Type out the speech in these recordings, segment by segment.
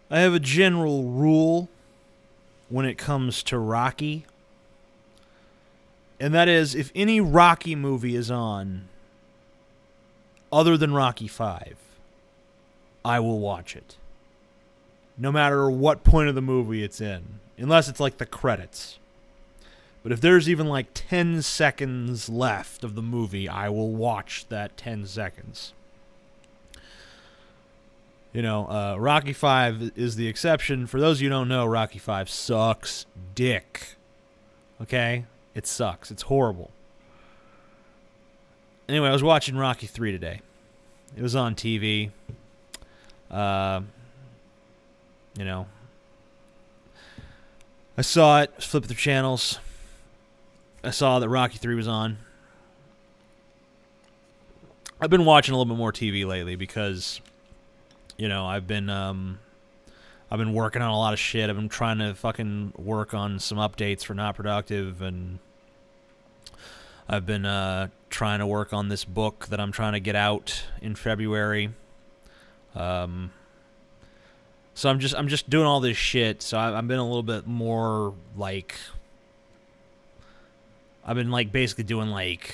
I have a general rule when it comes to Rocky, and that is if any Rocky movie is on other than Rocky 5, I will watch it. No matter what point of the movie it's in, unless it's like the credits. But if there's even like 10 seconds left of the movie, I will watch that 10 seconds. You know, Rocky 5 is the exception. For those of you who don't know, Rocky 5 sucks dick. Okay? It sucks. It's horrible. Anyway, I was watching Rocky 3 today. It was on TV. You know, I saw it, flipped through channels. I saw that Rocky 3 was on. I've been watching a little bit more TV lately because, you know, I've been working on a lot of shit. I've been trying to fucking work on some updates for Not Productive, and I've been trying to work on this book that I'm trying to get out in February. So I'm just doing all this shit. So I've been a little bit more like, I've been like basically doing like,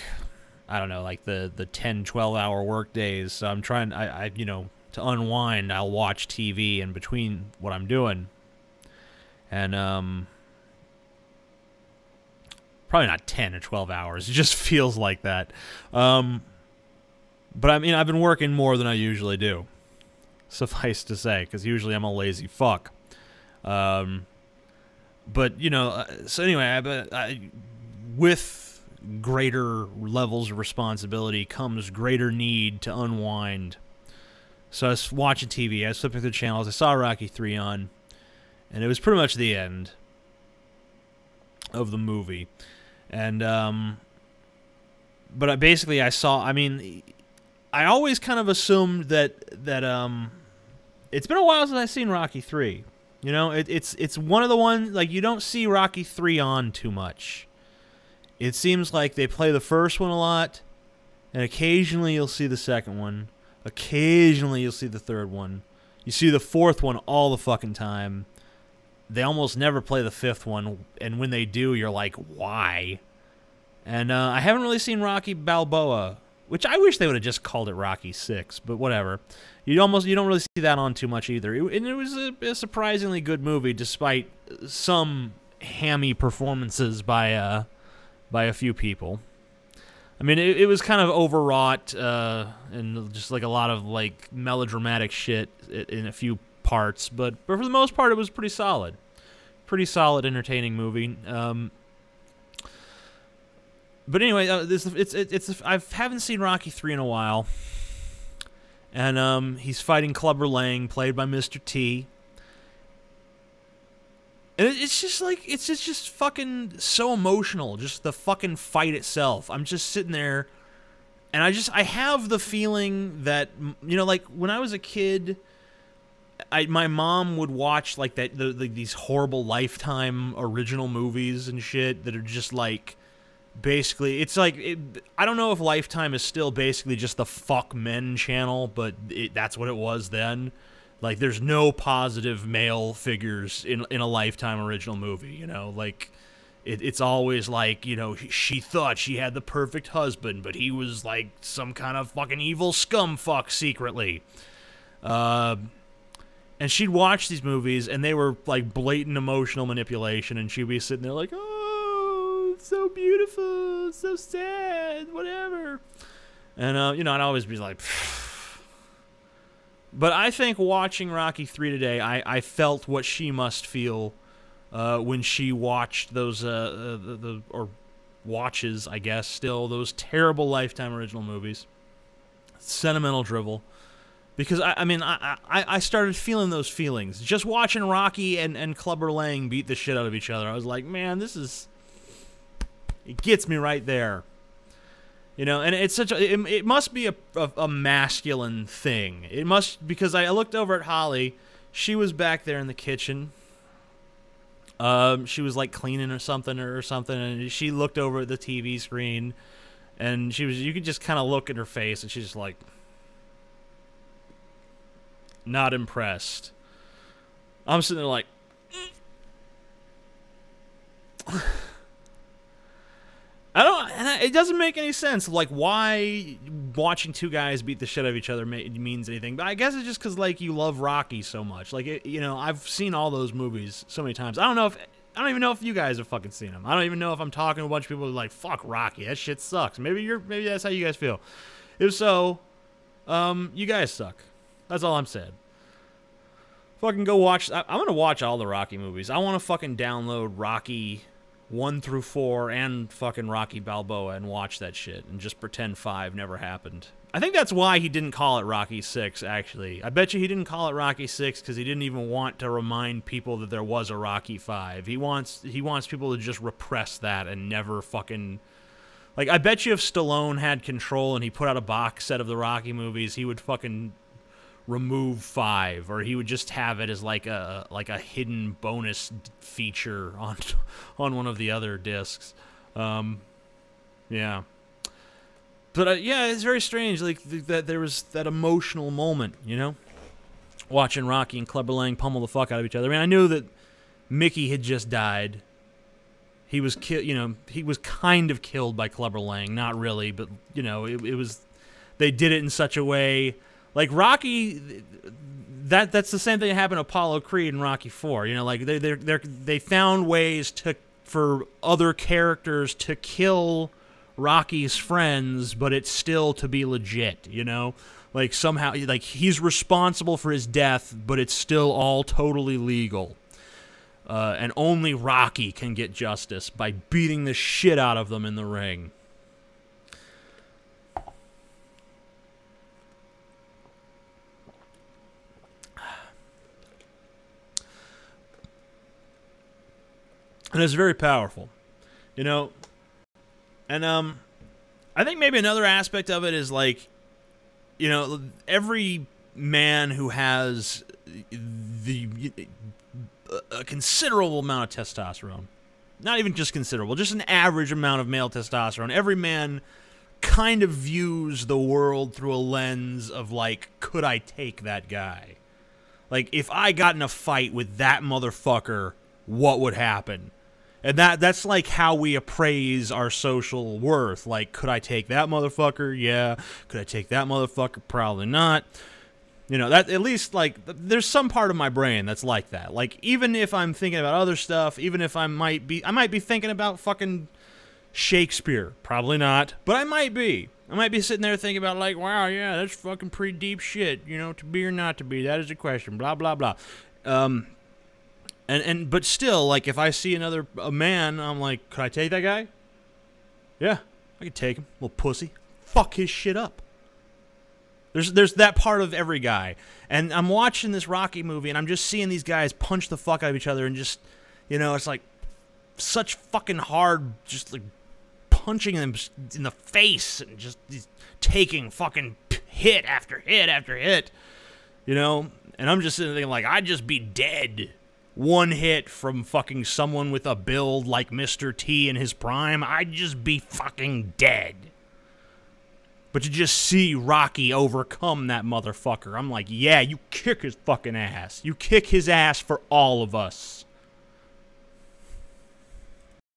I don't know, like the 10, 12-hour work days. So I'm trying, you know, to unwind, I'll watch TV in between what I'm doing. And probably not 10 or 12 hours. It just feels like that. But I mean, I've been working more than I usually do. Suffice to say, because usually I'm a lazy fuck. But, you know, so anyway, with greater levels of responsibility comes greater need to unwind. So I was watching TV, I was flipping through the channels, I saw Rocky 3 on, and it was pretty much the end of the movie. And, but I saw, I mean, I always kind of assumed that it's been a while since I've seen Rocky 3. You know, it's one of the ones, like, you don't see Rocky 3 on too much. It seems like they play the first one a lot, and occasionally you'll see the second one. Occasionally you'll see the third one. You see the fourth one all the fucking time. They almost never play the fifth one, and when they do, you're like, why? And I haven't really seen Rocky Balboa, which I wish they would have just called it Rocky 6, but whatever. You don't really see that on too much either. And it was a surprisingly good movie, despite some hammy performances by a few people. I mean, it was kind of overwrought and just like a lot of like melodramatic shit in a few parts, but for the most part, it was pretty solid. Pretty solid, entertaining movie. But anyway, I haven't seen Rocky 3 in a while, and he's fighting Clubber Lang, played by Mr. T. And it's just like, it's just fucking so emotional, just the fucking fight itself. I'm just sitting there, and I have the feeling that, you know, like when I was a kid, my mom would watch like these horrible Lifetime original movies and shit that are just like, basically, it's like, I don't know if Lifetime is still basically just the fuck men channel, but that's what it was then. Like, there's no positive male figures in a Lifetime original movie, you know? Like, it's always like, you know, she thought she had the perfect husband, but he was like some kind of fucking evil scumfuck secretly. And she'd watch these movies, and they were like blatant emotional manipulation, and she'd be sitting there like, oh, it's so beautiful, it's so sad, whatever. And, you know, I'd always be like, pfft. But I think watching Rocky 3 today, I felt what she must feel when she watched those, or watches, I guess, still, those terrible Lifetime original movies. Sentimental drivel. Because, I mean, I started feeling those feelings. Just watching Rocky and Clubber Lang beat the shit out of each other, I was like, man, this is... It gets me right there. You know, and it's such a, it must be a masculine thing. It must, because I looked over at Holly. She was back there in the kitchen. She was like cleaning or something, and she looked over at the TV screen, and you could just kind of look at her face, and she's just like, not impressed. I'm sitting there like, it doesn't make any sense, like, why watching two guys beat the shit out of each other means anything. But I guess it's just because, like, you love Rocky so much. Like, you know, I've seen all those movies so many times. I don't even know if you guys have fucking seen them. I don't even know if I'm talking to a bunch of people who are like, fuck Rocky, that shit sucks. Maybe that's how you guys feel. If so, you guys suck. That's all I'm saying. Fucking go watch. I'm gonna watch all the Rocky movies. I want to fucking download Rocky 1 through 4 and fucking Rocky Balboa and watch that shit and just pretend 5 never happened. I think that's why he didn't call it Rocky 6, actually. I bet you he didn't call it Rocky 6 because he didn't even want to remind people that there was a Rocky 5. He wants people to just repress that and never fucking... Like, I bet you if Stallone had control and he put out a box set of the Rocky movies, he would fucking remove 5, or he would just have it as like a hidden bonus feature on one of the other discs. Yeah. But yeah, it's very strange, like that there was that emotional moment, you know, watching Rocky and Clubber Lang pummel the fuck out of each other. I mean, I knew that Mickey had just died. He was he was kind of killed by Clubber Lang, not really, but you know, it was, they did it in such a way, like Rocky. That's the same thing that happened to Apollo Creed in Rocky 4. You know, like they found ways for other characters to kill Rocky's friends, but it's still to be legit, you know? Like, somehow, like, he's responsible for his death, but it's still all totally legal. And only Rocky can get justice by beating the shit out of them in the ring. And it's very powerful, you know? And I think maybe another aspect of it is, like, you know, every man who has a considerable amount of testosterone, not even just considerable, just an average amount of male testosterone, every man kind of views the world through a lens of, like, could I take that guy? Like, if I got in a fight with that motherfucker, what would happen? And that's like how we appraise our social worth. Like, could I take that motherfucker? Yeah. Could I take that motherfucker? Probably not. You know, that at least, like, there's some part of my brain that's like that. Like, even if I'm thinking about other stuff, even if I might be thinking about fucking Shakespeare. Probably not. But I might be. I might be sitting there thinking about, like, wow, yeah, that's fucking pretty deep shit. You know, to be or not to be, that is a question. Blah, blah, blah. But still, like, if I see a man, I'm like, could I take that guy? Yeah, I could take him. Little pussy. Fuck his shit up. There's that part of every guy. And I'm watching this Rocky movie, and I'm just seeing these guys punch the fuck out of each other, and just, you know, it's like such fucking hard, just like punching them in the face, and just taking fucking hit after hit after hit, you know? And I'm just sitting there thinking, like, I'd just be dead. One hit from fucking someone with a build like Mr. T in his prime, I'd just be fucking dead. But to just see Rocky overcome that motherfucker, I'm like, yeah, you kick his fucking ass. You kick his ass for all of us.